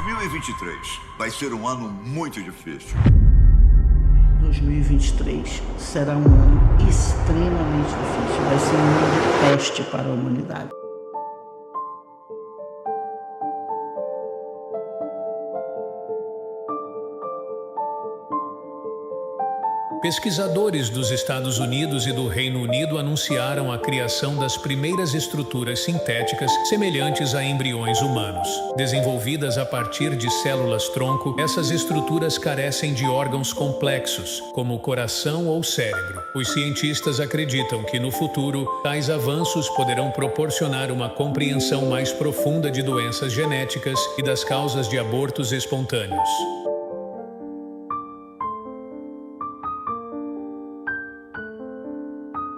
2023 vai ser um ano muito difícil. 2023 será um ano extremamente difícil. Vai ser um ano de teste para a humanidade. Pesquisadores dos Estados Unidos e do Reino Unido anunciaram a criação das primeiras estruturas sintéticas semelhantes a embriões humanos. Desenvolvidas a partir de células-tronco, essas estruturas carecem de órgãos complexos, como o coração ou cérebro. Os cientistas acreditam que, no futuro, tais avanços poderão proporcionar uma compreensão mais profunda de doenças genéticas e das causas de abortos espontâneos.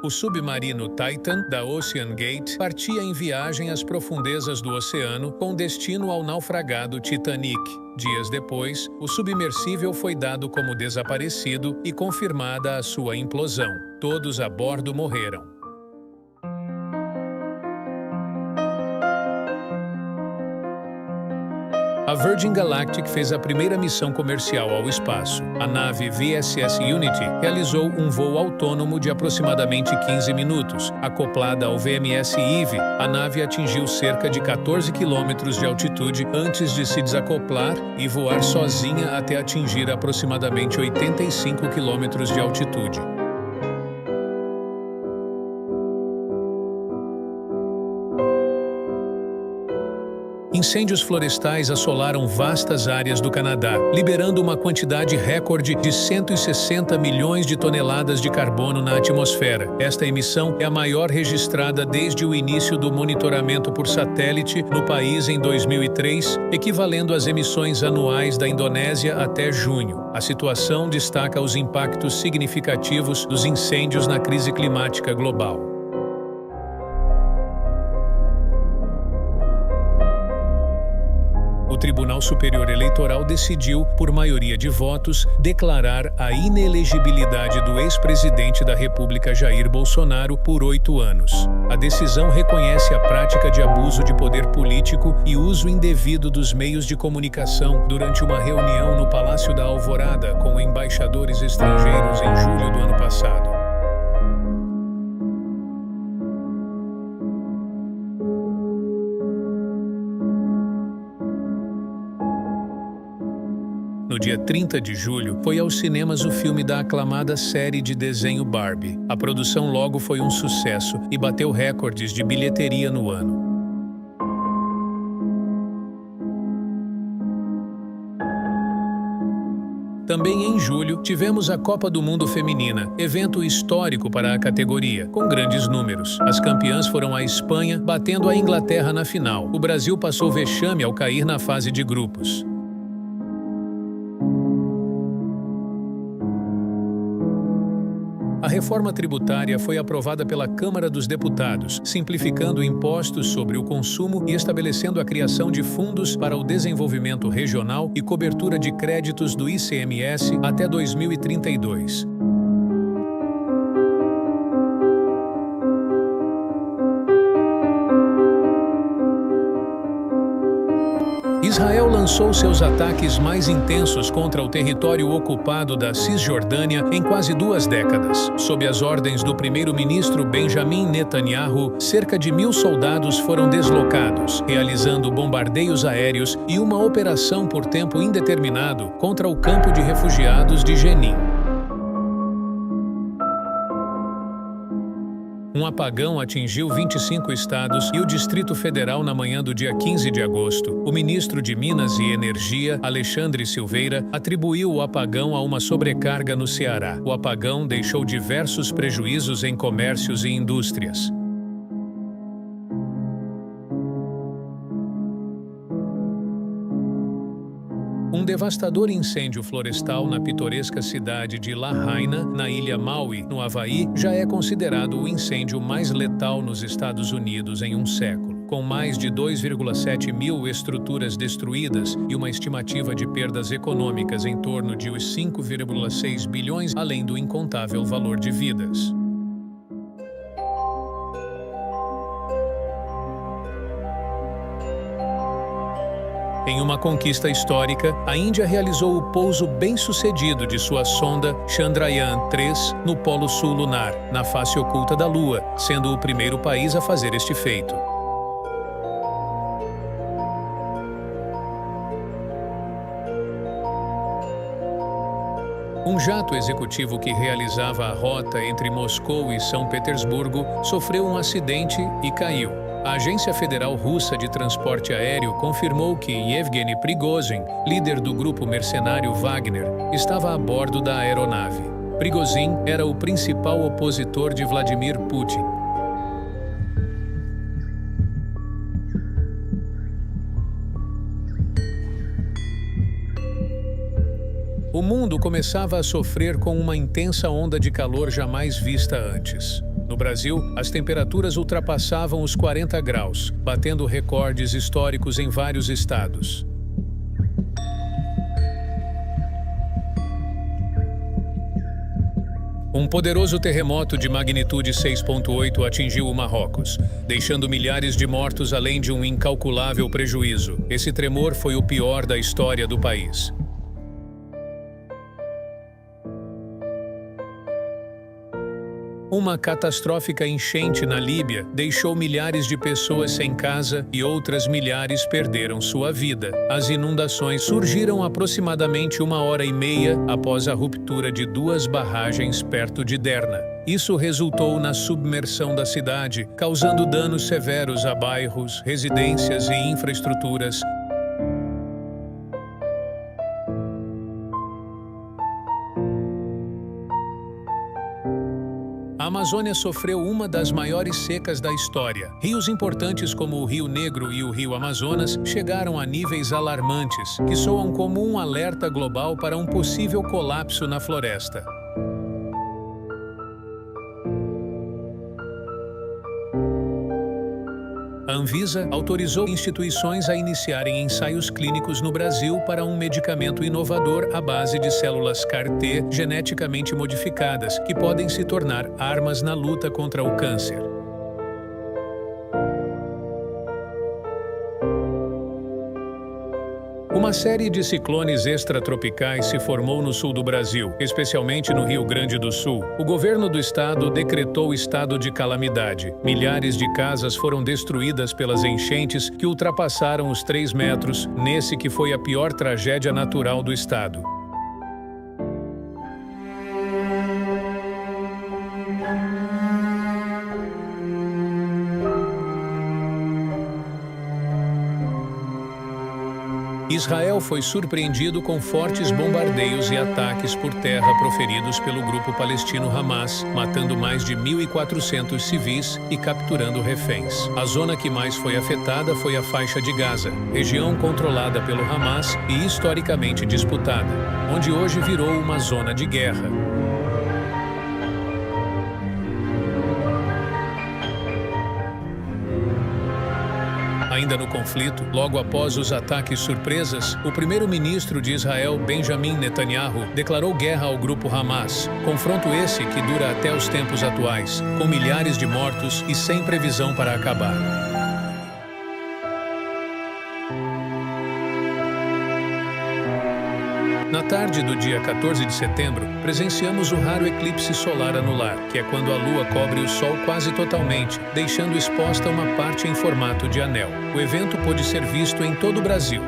O submarino Titan, da Ocean Gate, partia em viagem às profundezas do oceano com destino ao naufragado Titanic. Dias depois, o submersível foi dado como desaparecido e confirmada a sua implosão. Todos a bordo morreram. A Virgin Galactic fez a primeira missão comercial ao espaço. A nave VSS Unity realizou um voo autônomo de aproximadamente 15 minutos. Acoplada ao VMS Eve, a nave atingiu cerca de 14 quilômetros de altitude antes de se desacoplar e voar sozinha até atingir aproximadamente 85 quilômetros de altitude. Incêndios florestais assolaram vastas áreas do Canadá, liberando uma quantidade recorde de 160 milhões de toneladas de carbono na atmosfera. Esta emissão é a maior registrada desde o início do monitoramento por satélite no país em 2003, equivalendo às emissões anuais da Indonésia até junho. A situação destaca os impactos significativos dos incêndios na crise climática global. O Tribunal Superior Eleitoral decidiu, por maioria de votos, declarar a inelegibilidade do ex-presidente da República Jair Bolsonaro por 8 anos. A decisão reconhece a prática de abuso de poder político e uso indevido dos meios de comunicação durante uma reunião no Palácio da Alvorada com embaixadores estrangeiros em julho do ano passado. No dia 30 de julho, foi aos cinemas o filme da aclamada série de desenho Barbie. A produção logo foi um sucesso e bateu recordes de bilheteria no ano. Também em julho, tivemos a Copa do Mundo Feminina, evento histórico para a categoria, com grandes números. As campeãs foram a Espanha, batendo a Inglaterra na final. O Brasil passou vexame ao cair na fase de grupos. A reforma tributária foi aprovada pela Câmara dos Deputados, simplificando impostos sobre o consumo e estabelecendo a criação de fundos para o desenvolvimento regional e cobertura de créditos do ICMS até 2032. Israel lançou seus ataques mais intensos contra o território ocupado da Cisjordânia em quase 2 décadas. Sob as ordens do primeiro-ministro Benjamin Netanyahu, cerca de 1.000 soldados foram deslocados, realizando bombardeios aéreos e uma operação por tempo indeterminado contra o campo de refugiados de Jenin. Um apagão atingiu 25 estados e o Distrito Federal na manhã do dia 15 de agosto. O ministro de Minas e Energia, Alexandre Silveira, atribuiu o apagão a uma sobrecarga no Ceará. O apagão deixou diversos prejuízos em comércios e indústrias. Um devastador incêndio florestal na pitoresca cidade de Lahaina, na ilha Maui, no Havaí, já é considerado o incêndio mais letal nos Estados Unidos em um século. Com mais de 2,7 mil estruturas destruídas e uma estimativa de perdas econômicas em torno de os 5,6 bilhões, além do incontável valor de vidas. Em uma conquista histórica, a Índia realizou o pouso bem-sucedido de sua sonda Chandrayaan-3 no Polo Sul lunar, na face oculta da Lua, sendo o primeiro país a fazer este feito. Um jato executivo que realizava a rota entre Moscou e São Petersburgo sofreu um acidente e caiu. A Agência Federal Russa de Transporte Aéreo confirmou que Yevgeny Prigozhin, líder do grupo mercenário Wagner, estava a bordo da aeronave. Prigozhin era o principal opositor de Vladimir Putin. O mundo começava a sofrer com uma intensa onda de calor jamais vista antes. No Brasil, as temperaturas ultrapassavam os 40 graus, batendo recordes históricos em vários estados. Um poderoso terremoto de magnitude 6,8 atingiu o Marrocos, deixando milhares de mortos além de um incalculável prejuízo. Esse tremor foi o pior da história do país. Uma catastrófica enchente na Líbia deixou milhares de pessoas sem casa e outras milhares perderam sua vida. As inundações surgiram aproximadamente 1h30 após a ruptura de 2 barragens perto de Derna. Isso resultou na submersão da cidade, causando danos severos a bairros, residências e infraestruturas. A Amazônia sofreu uma das maiores secas da história. Rios importantes como o Rio Negro e o Rio Amazonas chegaram a níveis alarmantes, que soam como um alerta global para um possível colapso na floresta. A Anvisa autorizou instituições a iniciarem ensaios clínicos no Brasil para um medicamento inovador à base de células CAR-T geneticamente modificadas, que podem se tornar armas na luta contra o câncer. Uma série de ciclones extratropicais se formou no sul do Brasil, especialmente no Rio Grande do Sul. O governo do estado decretou estado de calamidade. Milhares de casas foram destruídas pelas enchentes que ultrapassaram os 3 metros, nesse que foi a pior tragédia natural do estado. Israel foi surpreendido com fortes bombardeios e ataques por terra proferidos pelo grupo palestino Hamas, matando mais de 1.400 civis e capturando reféns. A zona que mais foi afetada foi a faixa de Gaza, região controlada pelo Hamas e historicamente disputada, onde hoje virou uma zona de guerra. Ainda no conflito, logo após os ataques surpresas, o primeiro-ministro de Israel, Benjamin Netanyahu, declarou guerra ao grupo Hamas. Confronto esse que dura até os tempos atuais, com milhares de mortos e sem previsão para acabar. Na tarde do dia 14 de setembro, presenciamos o raro eclipse solar anular, que é quando a Lua cobre o Sol quase totalmente, deixando exposta uma parte em formato de anel. O evento pôde ser visto em todo o Brasil.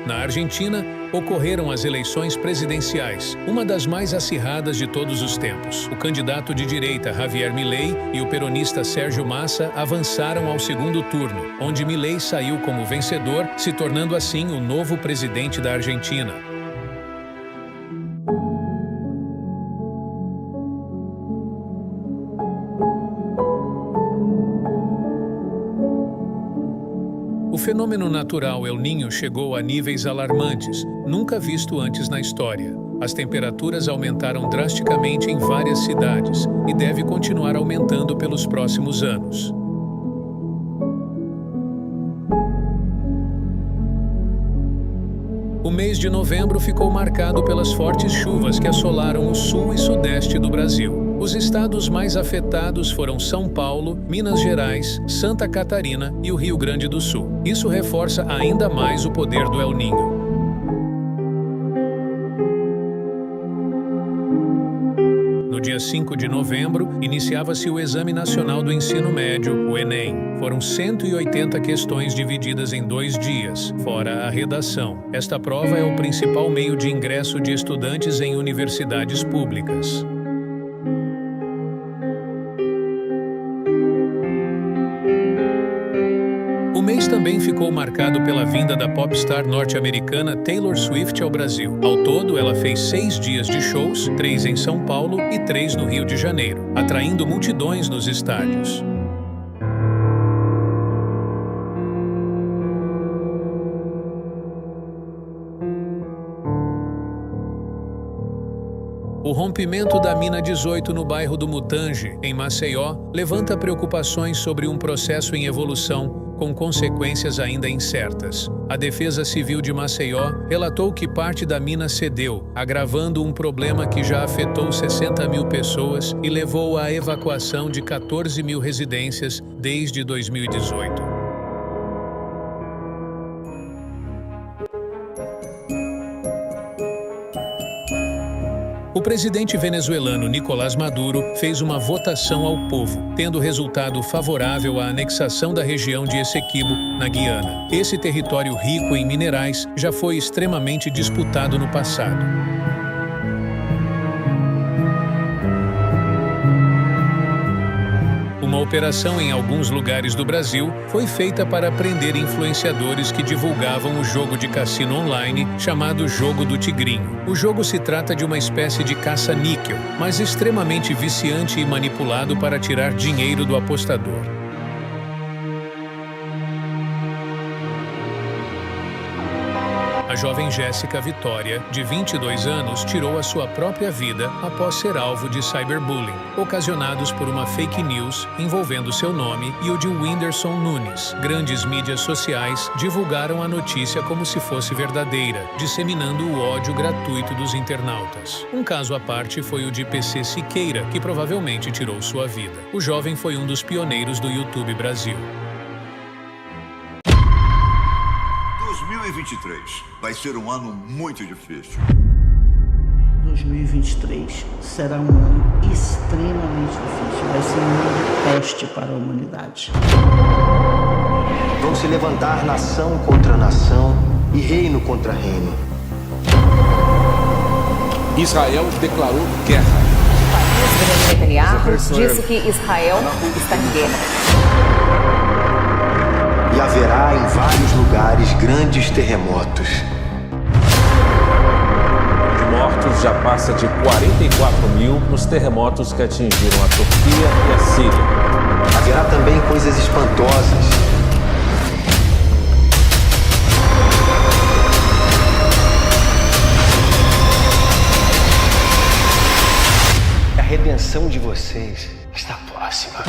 Na Argentina, ocorreram as eleições presidenciais, uma das mais acirradas de todos os tempos. O candidato de direita, Javier Milei, e o peronista Sérgio Massa avançaram ao segundo turno, onde Milei saiu como vencedor, se tornando assim o novo presidente da Argentina. O fenômeno natural El Niño chegou a níveis alarmantes, nunca visto antes na história. As temperaturas aumentaram drasticamente em várias cidades e deve continuar aumentando pelos próximos anos. O mês de novembro ficou marcado pelas fortes chuvas que assolaram o sul e sudeste do Brasil. Os estados mais afetados foram São Paulo, Minas Gerais, Santa Catarina e o Rio Grande do Sul. Isso reforça ainda mais o poder do El Niño. No dia 5 de novembro, iniciava-se o Exame Nacional do Ensino Médio, o Enem. Foram 180 questões divididas em 2 dias, fora a redação. Esta prova é o principal meio de ingresso de estudantes em universidades públicas. O mês também ficou marcado pela vinda da popstar norte-americana Taylor Swift ao Brasil. Ao todo, ela fez 6 dias de shows, 3 em São Paulo e 3 no Rio de Janeiro, atraindo multidões nos estádios. O rompimento da mina 18 no bairro do Mutange, em Maceió, levanta preocupações sobre um processo em evolução, com consequências ainda incertas. A Defesa Civil de Maceió relatou que parte da mina cedeu, agravando um problema que já afetou 60 mil pessoas e levou à evacuação de 14 mil residências desde 2018. O presidente venezuelano Nicolás Maduro fez uma votação ao povo, tendo resultado favorável à anexação da região de Essequibo, na Guiana. Esse território rico em minerais já foi extremamente disputado no passado. Uma operação em alguns lugares do Brasil foi feita para prender influenciadores que divulgavam o jogo de cassino online chamado Jogo do Tigrinho. O jogo se trata de uma espécie de caça-níquel, mas extremamente viciante e manipulado para tirar dinheiro do apostador. A jovem Jéssica Vitória, de 22 anos, tirou a sua própria vida após ser alvo de cyberbullying, ocasionados por uma fake news envolvendo seu nome e o de Whindersson Nunes. Grandes mídias sociais divulgaram a notícia como se fosse verdadeira, disseminando o ódio gratuito dos internautas. Um caso à parte foi o de PC Siqueira, que provavelmente tirou sua vida. O jovem foi um dos pioneiros do YouTube Brasil. 2023 vai ser um ano muito difícil. 2023 será um ano extremamente difícil. Vai ser um ano de teste para a humanidade. Vão se levantar nação contra nação e reino contra reino. Israel declarou guerra. O país, Netanyahu, disse que Israel está em guerra. E haverá em vários lugares grandes terremotos. De mortos já passa de 44 mil nos terremotos que atingiram a Turquia e a Síria. Haverá também coisas espantosas. A redenção de vocês está próxima.